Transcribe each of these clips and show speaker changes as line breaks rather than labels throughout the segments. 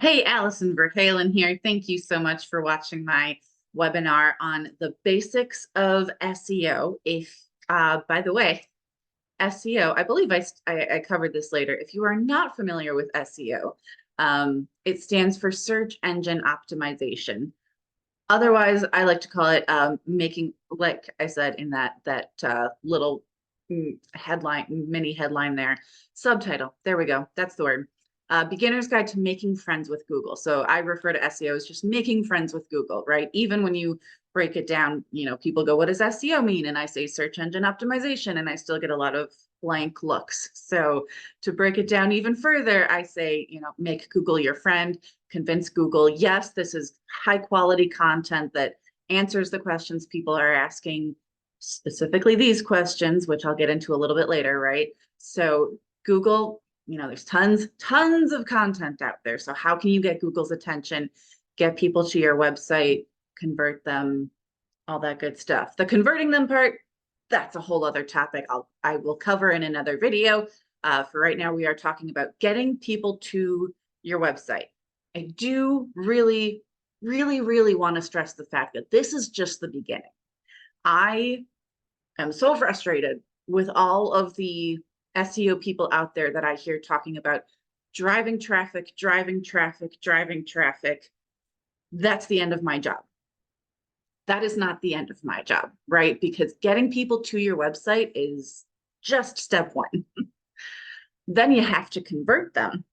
Hey, Allison Verhalen here. Thank you so much for watching my webinar on the basics of SEO. By the way, SEO, I believe I covered this later. If you are not familiar with SEO, it stands for search engine optimization. Otherwise, I like to call it making, like I said in that little headline, mini headline there, subtitle. There we go. That's the word. Beginner's Guide to Making Friends with Google. So I refer to SEO as just making friends with Google, right? Even when you break it down, people go, what does SEO mean? And I say search engine optimization, and I still get a lot of blank looks. So to break it down even further, I say, make Google your friend, convince Google, yes, this is high quality content that answers the questions people are asking, specifically these questions, which I'll get into a little bit later, right? So Google, there's tons of content out there. So how can you get Google's attention, get people to your website, convert them, all that good stuff. The converting them part, that's a whole other topic I will cover in another video. For right now, we are talking about getting people to your website. I do really, really, really want to stress the fact that this is just the beginning. I am so frustrated with all of the SEO people out there that I hear talking about driving traffic, driving traffic, driving traffic. That's the end of my job. That is not the end of my job, right? Because getting people to your website is just step one. Then you have to convert them.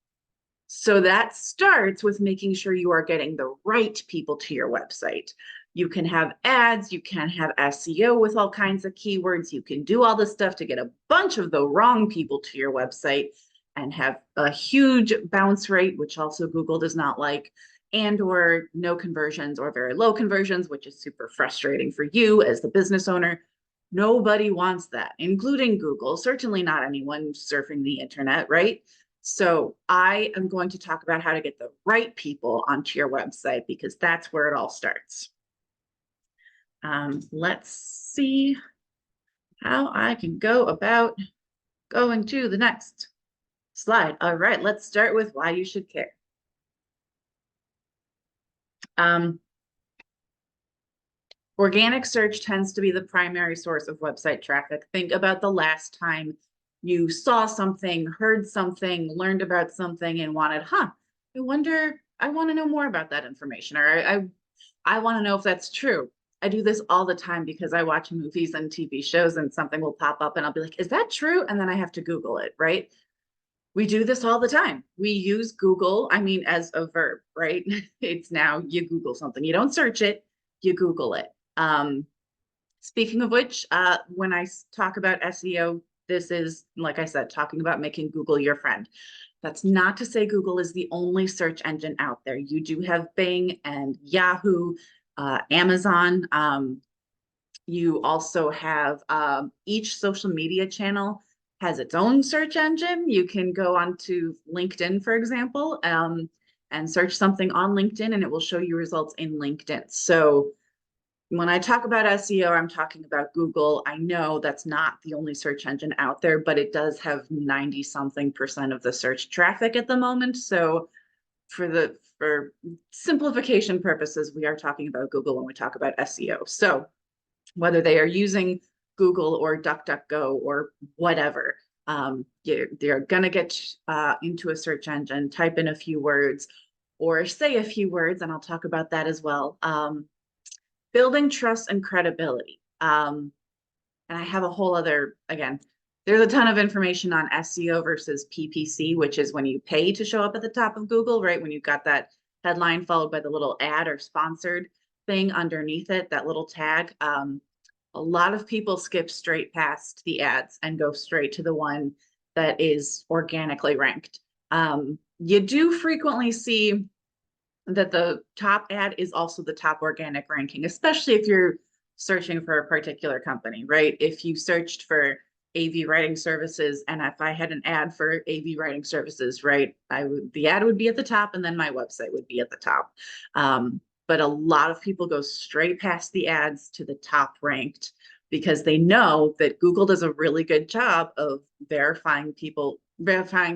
So that starts with making sure you are getting the right people to your website. You can have ads, you can have SEO with all kinds of keywords. You can do all this stuff to get a bunch of the wrong people to your website and have a huge bounce rate, which also Google does not like, and or no conversions or very low conversions, which is super frustrating for you as the business owner. Nobody wants that, including Google, certainly not anyone surfing the internet, right? So I am going to talk about how to get the right people onto your website because that's where it all starts. Let's see how I can go about going to the next slide. All right, let's start with why you should care. Organic search tends to be the primary source of website traffic. Think about the last time you saw something, heard something, learned about something, and wanted, I want to know more about that information, or I want to know if that's true. I do this all the time because I watch movies and TV shows and something will pop up and I'll be like, is that true? And then I have to Google it, right? We do this all the time. We use Google, as a verb, right? It's now you Google something. You don't search it, you Google it. Speaking of which, when I talk about SEO, this is, like I said, talking about making Google your friend. That's not to say Google is the only search engine out there. You do have Bing and Yahoo, Amazon. You also have each social media channel has its own search engine. You can go onto LinkedIn, for example, and search something on LinkedIn and it will show you results in LinkedIn. So when I talk about SEO, I'm talking about Google. I know that's not the only search engine out there, but it does have 90-something% of the search traffic at the moment. So for simplification purposes, we are talking about Google when we talk about SEO. So whether they are using Google or DuckDuckGo or whatever, they're going to get into a search engine, type in a few words or say a few words, and I'll talk about that as well. Building trust and credibility. And I have a whole other, again, there's a ton of information on SEO versus PPC, which is when you pay to show up at the top of Google, right? When you've got that headline followed by the little ad or sponsored thing underneath it, that little tag. A lot of people skip straight past the ads and go straight to the one that is organically ranked. You do frequently see that the top ad is also the top organic ranking, especially if you're searching for a particular company, right? If you searched for AV writing services, and if I had an ad for AV writing services, right, the ad would be at the top and then my website would be at the top. But a lot of people go straight past the ads to the top ranked because they know that Google does a really good job of verifying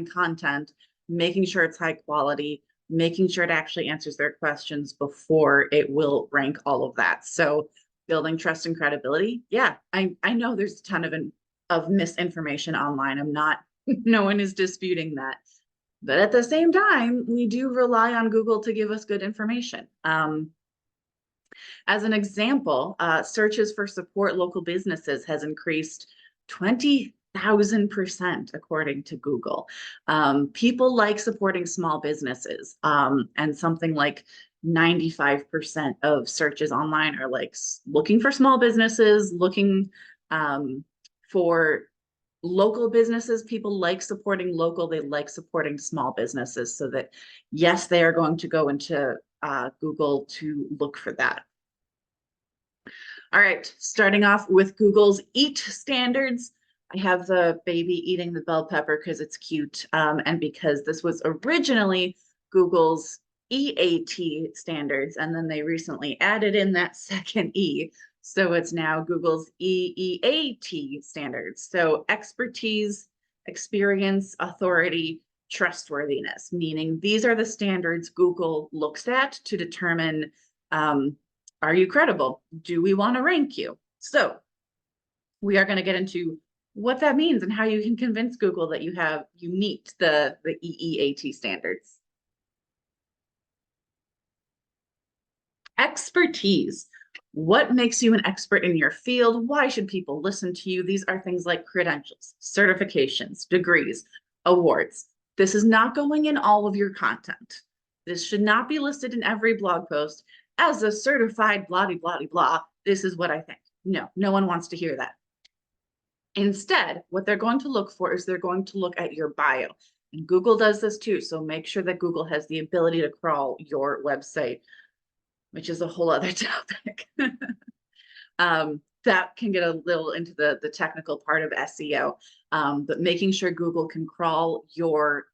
content, making sure it's high quality, making sure it actually answers their questions before it will rank all of that. So building trust and credibility. Yeah, I know there's a ton of misinformation online. I'm not, no one is disputing that. But at the same time, we do rely on Google to give us good information. As an example, searches for support local businesses has increased 20,000% according to Google. People like supporting small businesses, and something like 95% of searches online are like looking for small businesses, looking for local businesses. People like supporting local, they like supporting small businesses, so that yes, they are going to go into Google to look for that. All right, starting off with Google's EAT standards. I have the baby eating the bell pepper because it's cute, and because this was originally Google's EAT standards, and then they recently added in that second E. So it's now Google's EEAT standards. So expertise, experience, authority, trustworthiness, meaning these are the standards Google looks at to determine, are you credible? Do we want to rank you? So we are going to get into what that means and how you can convince Google that you meet the EEAT standards. Expertise. What makes you an expert in your field? Why should people listen to you? These are things like credentials, certifications, degrees, awards. This is not going in all of your content. This should not be listed in every blog post as a certified blah, blah, blah, blah. This is what I think. No, no one wants to hear that. Instead, what they're going to look for is they're going to look at your bio. And Google does this too. So make sure that Google has the ability to crawl your website, which is a whole other topic. That can get a little into the technical part of SEO, but making sure Google can crawl your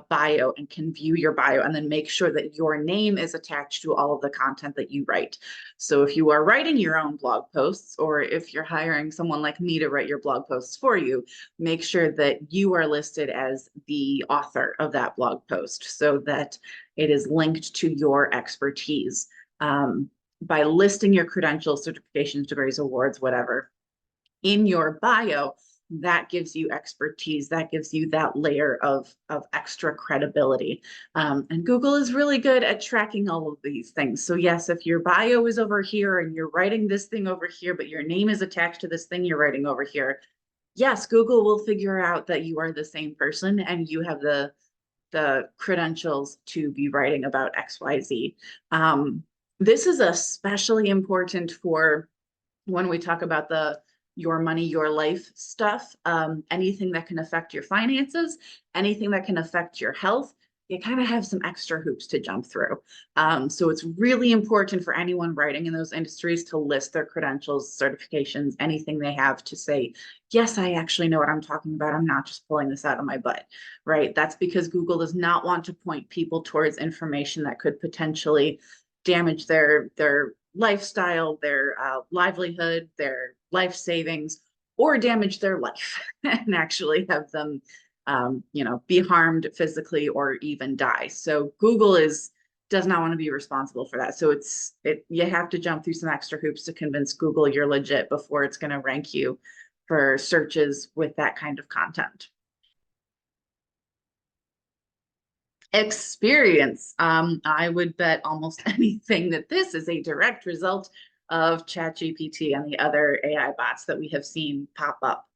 bio and can view your bio, and then make sure that your name is attached to all of the content that you write. So if you are writing your own blog posts, or if you're hiring someone like me to write your blog posts for you, make sure that you are listed as the author of that blog post so that it is linked to your expertise. By listing your credentials, certifications, degrees, awards, whatever, in your bio, that gives you expertise, that gives you that layer of extra credibility. And Google is really good at tracking all of these things. So yes, if your bio is over here and you're writing this thing over here, but your name is attached to this thing you're writing over here, yes, Google will figure out that you are the same person and you have the credentials to be writing about XYZ. This is especially important for when we talk about the your money, your life stuff, anything that can affect your finances, anything that can affect your health. You kind of have some extra hoops to jump through. So it's really important for anyone writing in those industries to list their credentials, certifications, anything they have to say, yes, I actually know what I'm talking about. I'm not just pulling this out of my butt, right? That's because Google does not want to point people towards information that could potentially damage their lifestyle, their livelihood, their life savings, or damage their life and actually have them, be harmed physically or even die. So Google does not want to be responsible for that. So you have to jump through some extra hoops to convince Google you're legit before it's going to rank you for searches with that kind of content. Experience. I would bet almost anything that this is a direct result of ChatGPT and the other AI bots that we have seen pop up.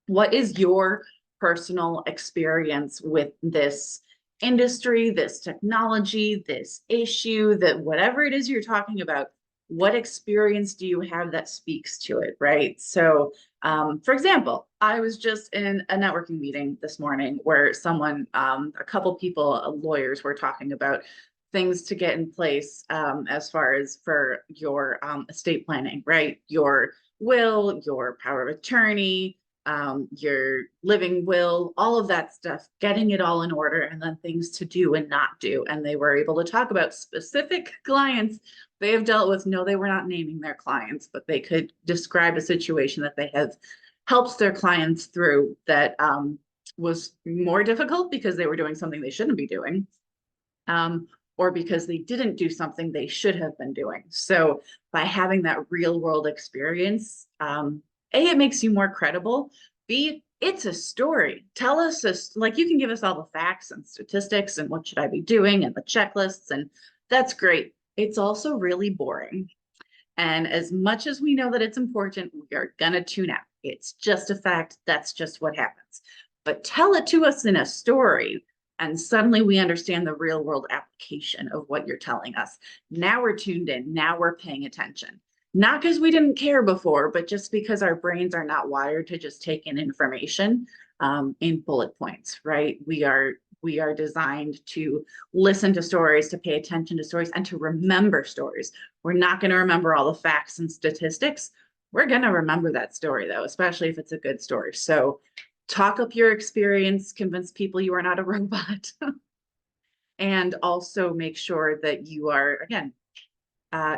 What is your personal experience with this industry, this technology, this issue, that whatever it is you're talking about? What experience do you have that speaks to it, right? So, for example, I was just in a networking meeting this morning where someone, a couple people, lawyers, were talking about things to get in place as far as for your estate planning, right? Your will, your power of attorney, your living will, all of that stuff, getting it all in order, and then things to do and not do. And they were able to talk about specific clients they have dealt with. No, they were not naming their clients, but they could describe a situation that they have helped their clients through that was more difficult because they were doing something they shouldn't be doing. or because they didn't do something they should have been doing. So by having that real world experience, A, it makes you more credible. B, it's a story. Tell us this, like you can give us all the facts and statistics and what should I be doing and the checklists, and that's great. It's also really boring. And as much as we know that it's important, we are gonna tune out. It's just a fact. That's just what happens. But tell it to us in a story, and suddenly we understand the real world application of what you're telling us. Now we're tuned in. Now we're paying attention. Not because we didn't care before, but just because our brains are not wired to just take in information in bullet points, right? We are designed to listen to stories, to pay attention to stories, and to remember stories. We're not going to remember all the facts and statistics. We're going to remember that story, though, especially if it's a good story. So talk up your experience, convince people you are not a robot, and also make sure that you are, again,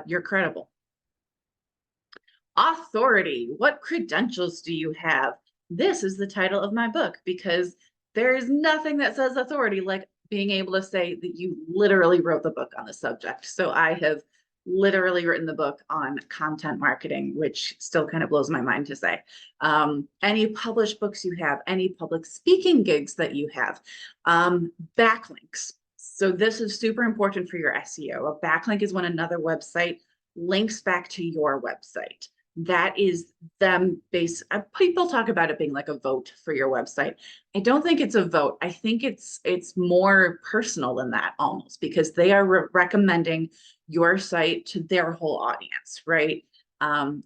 you're credible. Authority. What credentials do you have? This is the title of my book because there is nothing that says authority like being able to say that you literally wrote the book on the subject. So I have literally written the book on content marketing, which still kind of blows my mind to say. Any published books you have, any public speaking gigs that you have, backlinks. So this is super important for your SEO. A backlink is when another website links back to your website. That is them people talk about it being like a vote for your website. I don't think it's a vote. I think it's more personal than that almost, because they are recommending your site to their whole audience, right?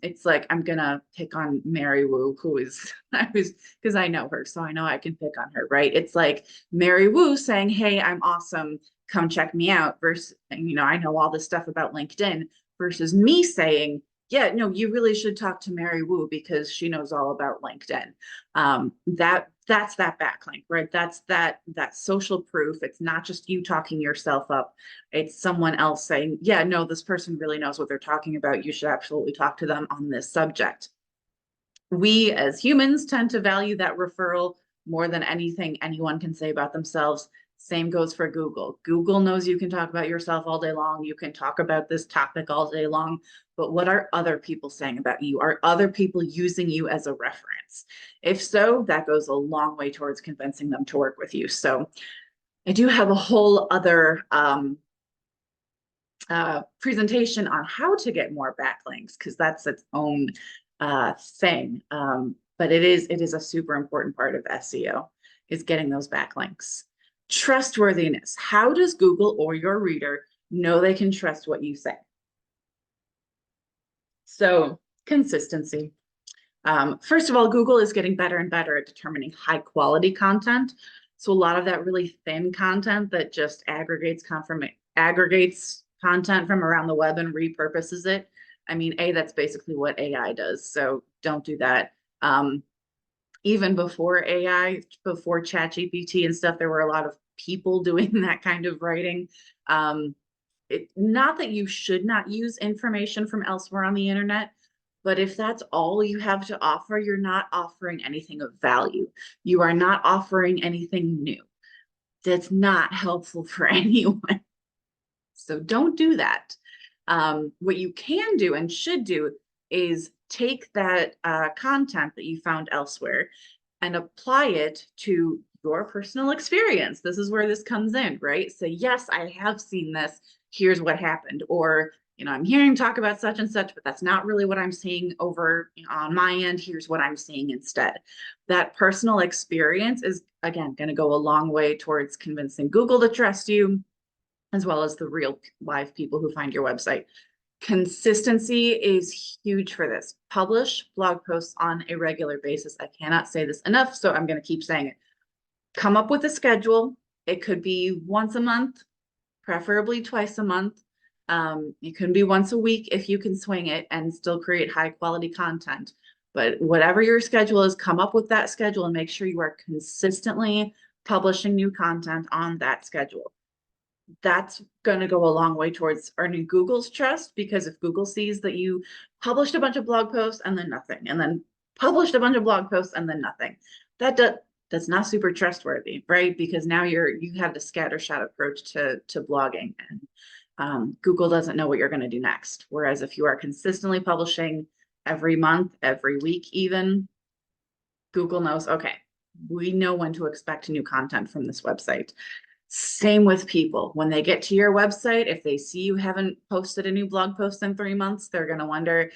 It's like, I'm gonna pick on Mary Wu, who is, because I know her, so I know I can pick on her, right? It's like Mary Wu saying, hey, I'm awesome, come check me out, versus, I know all this stuff about LinkedIn, versus me saying, yeah, no, you really should talk to Mary Wu because she knows all about LinkedIn. That's that backlink, right? That's that social proof. It's not just you talking yourself up. It's someone else saying, yeah, no, this person really knows what they're talking about. You should absolutely talk to them on this subject. We as humans tend to value that referral more than anything anyone can say about themselves. Same goes for Google. Google knows you can talk about yourself all day long. You can talk about this topic all day long, but what are other people saying about you? Are other people using you as a reference? If so, that goes a long way towards convincing them to work with you. So I do have a whole other presentation on how to get more backlinks, because that's its own thing. But it is a super important part of SEO, is getting those backlinks. Trustworthiness. How does Google or your reader know they can trust what you say? So consistency. First of all, Google is getting better and better at determining high quality content. So a lot of that really thin content that just aggregates content from around the web and repurposes it. I mean, that's basically what AI does. So don't do that. Even before AI, before ChatGPT and stuff, there were a lot of people doing that kind of writing. Not that you should not use information from elsewhere on the internet, but if that's all you have to offer, you're not offering anything of value. You are not offering anything new. That's not helpful for anyone. So don't do that. What you can do and should do is take that content that you found elsewhere and apply it to your personal experience. This is where this comes in, right? So yes, I have seen this. Here's what happened. Or, I'm hearing talk about such and such, but that's not really what I'm seeing over on my end. Here's what I'm seeing instead. That personal experience is, again, going to go a long way towards convincing Google to trust you, as well as the real live people who find your website. Consistency is huge for this. Publish blog posts on a regular basis. I cannot say this enough, so I'm going to keep saying it. Come up with a schedule. It could be once a month, preferably twice a month. It can be once a week if you can swing it and still create high quality content. But whatever your schedule is, come up with that schedule and make sure you are consistently publishing new content on that schedule. That's going to go a long way towards earning Google's trust, because if Google sees that you published a bunch of blog posts and then nothing, and then published a bunch of blog posts and then nothing, That's not super trustworthy, right? Because now you have the scattershot approach to blogging, and Google doesn't know what you're going to do next. Whereas if you are consistently publishing every month, every week, even, Google knows, okay, we know when to expect new content from this website. Same with people. When they get to your website, if they see you haven't posted a new blog post in 3 months, they're going to wonder,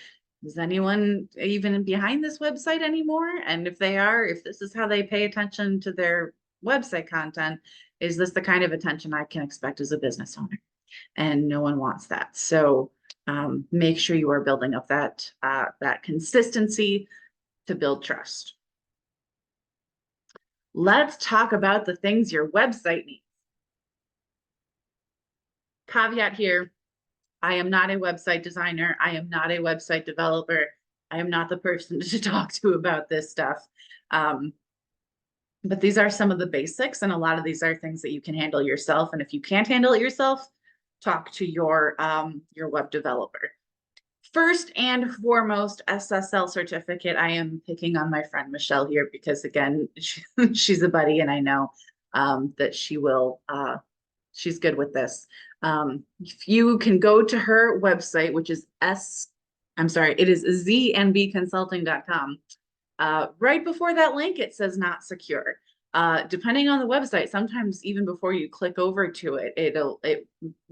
is anyone even behind this website anymore? And if they are, if this is how they pay attention to their website content, is this the kind of attention I can expect as a business owner? And no one wants that. So make sure you are building up that consistency to build trust. Let's talk about the things your website needs. Caveat here, I am not a website designer. I am not a website developer. I am not the person to talk to about this stuff. But these are some of the basics, and a lot of these are things that you can handle yourself. And if you can't handle it yourself, talk to your web developer. First and foremost, SSL certificate. I am picking on my friend Michelle here because, again, she's a buddy, and I know that she will. She's good with this. If you can go to her website, which is it is znbconsulting.com. Right before that link, it says not secure. Depending on the website, sometimes even before you click over to it,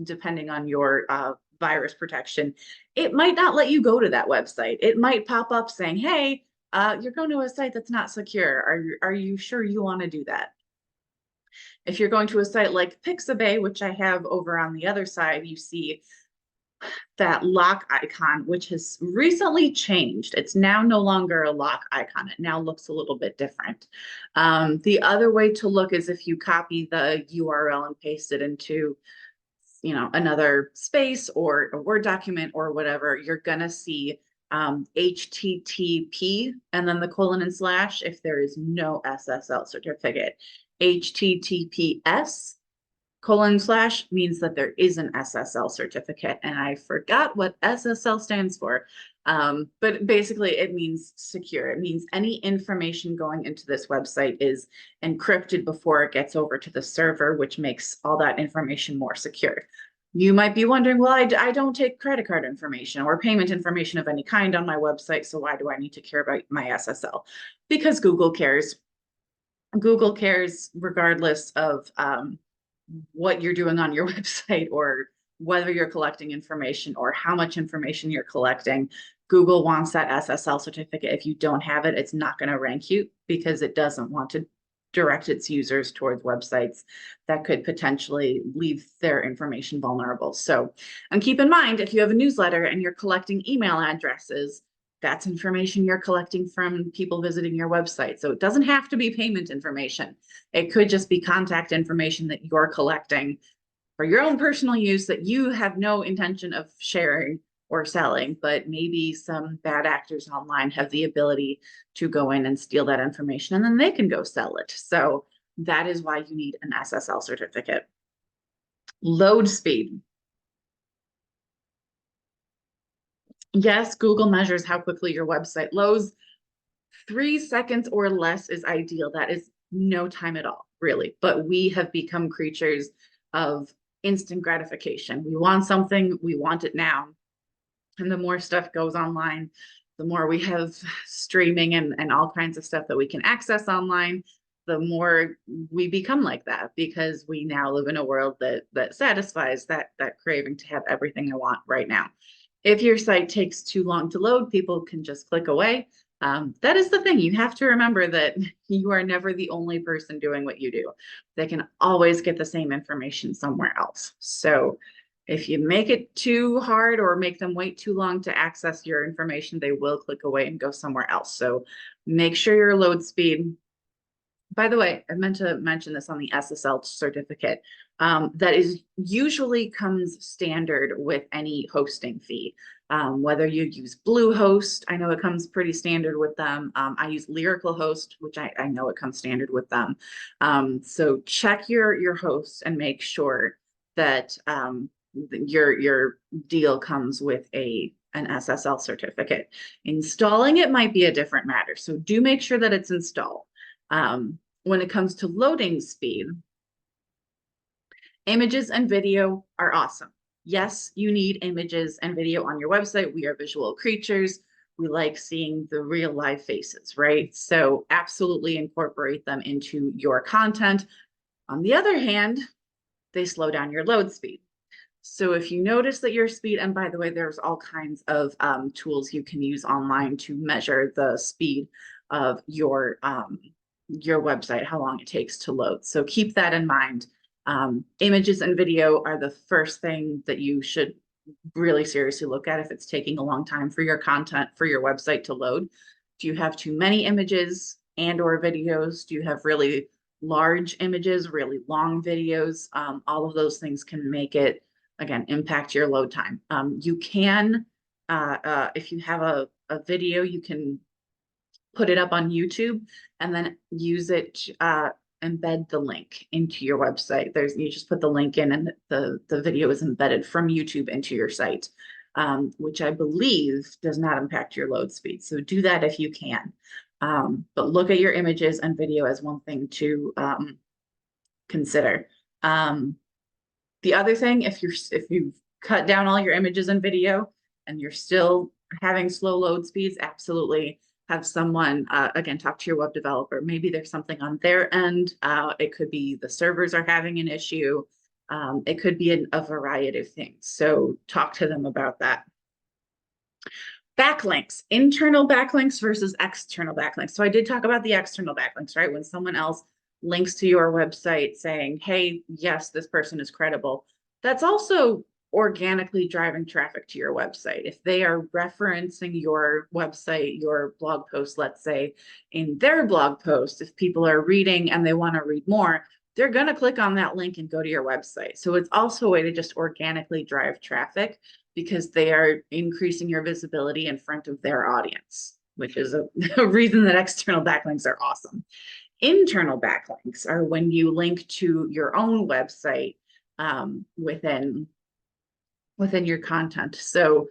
depending on your virus protection, it might not let you go to that website. It might pop up saying, hey, you're going to a site that's not secure. Are you sure you want to do that? If you're going to a site like Pixabay, which I have over on the other side, you see that lock icon, which has recently changed. It's now no longer a lock icon. It now looks a little bit different. The other way to look is if you copy the URL and paste it into, another space or a Word document or whatever, you're gonna see HTTP and then the colon and slash if there is no SSL certificate. HTTPS colon slash means that there is an SSL certificate, and I forgot what SSL stands for, but basically it means secure. It means any information going into this website is encrypted before it gets over to the server, which makes all that information more secure. You might be wondering, well, I don't take credit card information or payment information of any kind on my website, so why do I need to care about my SSL? Because Google cares. Google cares regardless of what you're doing on your website or whether you're collecting information or how much information you're collecting. Google wants that SSL certificate. If you don't have it, it's not going to rank you because it doesn't want to direct its users towards websites that could potentially leave their information vulnerable. So, and keep in mind, if you have a newsletter and you're collecting email addresses, that's information you're collecting from people visiting your website. So it doesn't have to be payment information. It could just be contact information that you're collecting for your own personal use that you have no intention of sharing or selling, but maybe some bad actors online have the ability to go in and steal that information and then they can go sell it. So that is why you need an SSL certificate. Load speed. Yes, Google measures how quickly your website loads. 3 seconds or less is ideal. That is no time at all, really. But we have become creatures of instant gratification. We want something, we want it now. And the more stuff goes online, the more we have streaming and all kinds of stuff that we can access online, the more we become like that because we now live in a world that satisfies that craving to have everything I want right now. If your site takes too long to load, people can just click away. That is the thing. You have to remember that you are never the only person doing what you do. They can always get the same information somewhere else. So if you make it too hard or make them wait too long to access your information, they will click away and go somewhere else. So make sure your load speed. By the way, I meant to mention this on the SSL certificate. That is usually comes standard with any hosting fee. Whether you use Bluehost, I know it comes pretty standard with them. I use Lyrical Host, which I know it comes standard with them. So check your host and make sure that your deal comes with an SSL certificate. Installing it might be a different matter. So do make sure that it's installed. when it comes to loading speed, images and video are awesome. Yes, you need images and video on your website. We are visual creatures. We like seeing the real live faces, right? So absolutely incorporate them into your content. On the other hand, they slow down your load speed. So if you notice that your speed, and by the way, there's all kinds of tools you can use online to measure the speed of your website, how long it takes to load. So keep that in mind. Images and video are the first thing that you should really seriously look at if it's taking a long time for your content, for your website to load. Do you have too many images and or videos? Do you have really large images, really long videos? All of those things can make it, again, impact your load time. You can, if you have a video, you can put it up on YouTube and then use it, embed the link into your website. You just put the link in and the video is embedded from YouTube into your site, which I believe does not impact your load speed. So do that if you can. But look at your images and video as one thing to consider. The other thing, if you've cut down all your images and video and you're still having slow load speeds, absolutely have someone, again, talk to your web developer. Maybe there's something on their end. It could be the servers are having an issue. It could be a variety of things. So talk to them about that. Backlinks, internal backlinks versus external backlinks. So I did talk about the external backlinks, right? When someone else links to your website saying, hey, yes, this person is credible. That's also organically driving traffic to your website. If they are referencing your website, your blog post, let's say, in their blog post, if people are reading and they want to read more, they're going to click on that link and go to your website. So it's also a way to just organically drive traffic because they are increasing your visibility in front of their audience, which is a reason that external backlinks are awesome. Internal backlinks are when you link to your own website within your content. So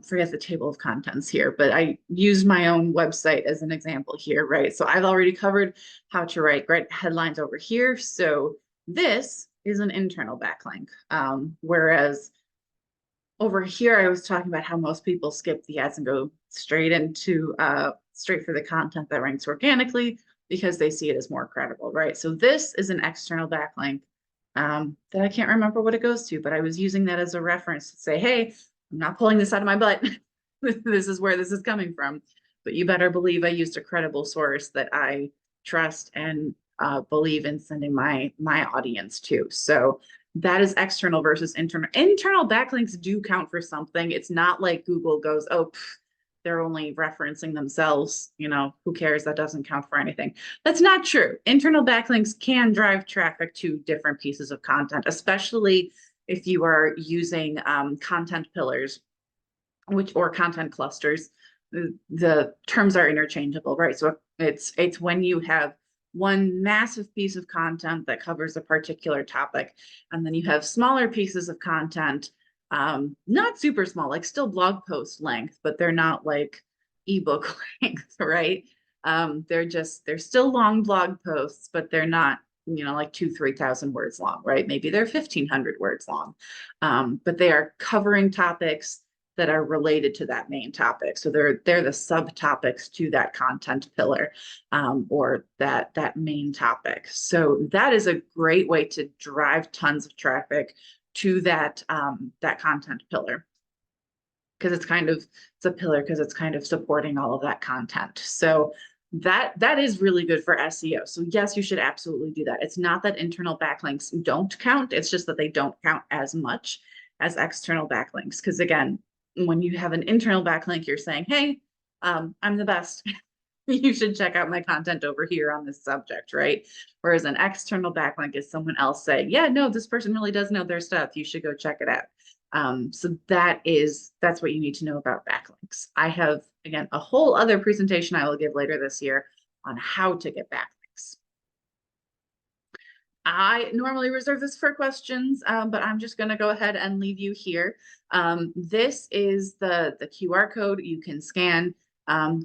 forget the table of contents here, but I used my own website as an example here, right? So I've already covered how to write great headlines over here. So this is an internal backlink, whereas over here, I was talking about how most people skip the ads and go straight for the content that ranks organically because they see it as more credible, right? So this is an external backlink that I can't remember what it goes to, but I was using that as a reference to say, hey, I'm not pulling this out of my butt. This is where this is coming from. But you better believe I used a credible source that I trust and believe in sending my audience to. So that is external versus internal. Internal backlinks do count for something. It's not like Google goes, oh, they're only referencing themselves. You know, who cares? That doesn't count for anything. That's not true. Internal backlinks can drive traffic to different pieces of content, especially if you are using content pillars, or content clusters. The terms are interchangeable, right? So it's when you have one massive piece of content that covers a particular topic, and then you have smaller pieces of content, not super small, like still blog post length, but they're not like ebook length, right? They're still long blog posts, but they're not, like 2,000-3,000 words long, right? Maybe they're 1,500 words long, but they are covering topics that are related to that main topic. So they're the subtopics to that content pillar, or that main topic. So that is a great way to drive tons of traffic to that content pillar, because it's a pillar because it's kind of supporting all of that content. So that is really good for SEO. So yes, you should absolutely do that. It's not that internal backlinks don't count. It's just that they don't count as much as external backlinks. Because again, when you have an internal backlink, you're saying, hey, I'm the best. You should check out my content over here on this subject, right? Whereas an external backlink is someone else saying, yeah, no, this person really does know their stuff. You should go check it out. So that's what you need to know about backlinks. I have, again, a whole other presentation I will give later this year on how to get backlinks. I normally reserve this for questions, but I'm just going to go ahead and leave you here. This is the QR code you can scan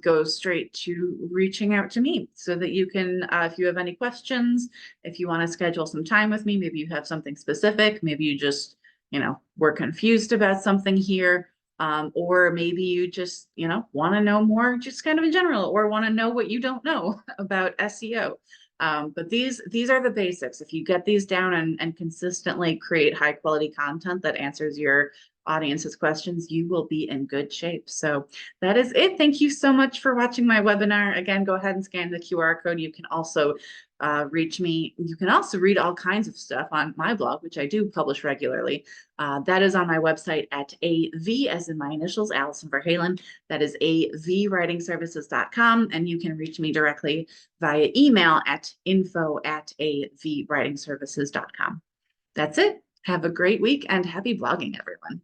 go straight to reaching out to me so that you can, if you have any questions, if you want to schedule some time with me, maybe you have something specific, maybe you just, were confused about something here. Or maybe you just, want to know more just kind of in general, or want to know what you don't know about SEO. But these are the basics. If you get these down and consistently create high quality content that answers your audience's questions, you will be in good shape. So that is it. Thank you so much for watching my webinar. Again, go ahead and scan the QR code. You can also reach me. You can also read all kinds of stuff on my blog, which I do publish regularly. That is on my website at AV, as in my initials, Allison Verhalen. That is avwritingservices.com. And you can reach me directly via email at info@avwritingservices.com. That's it. Have a great week and happy blogging, everyone.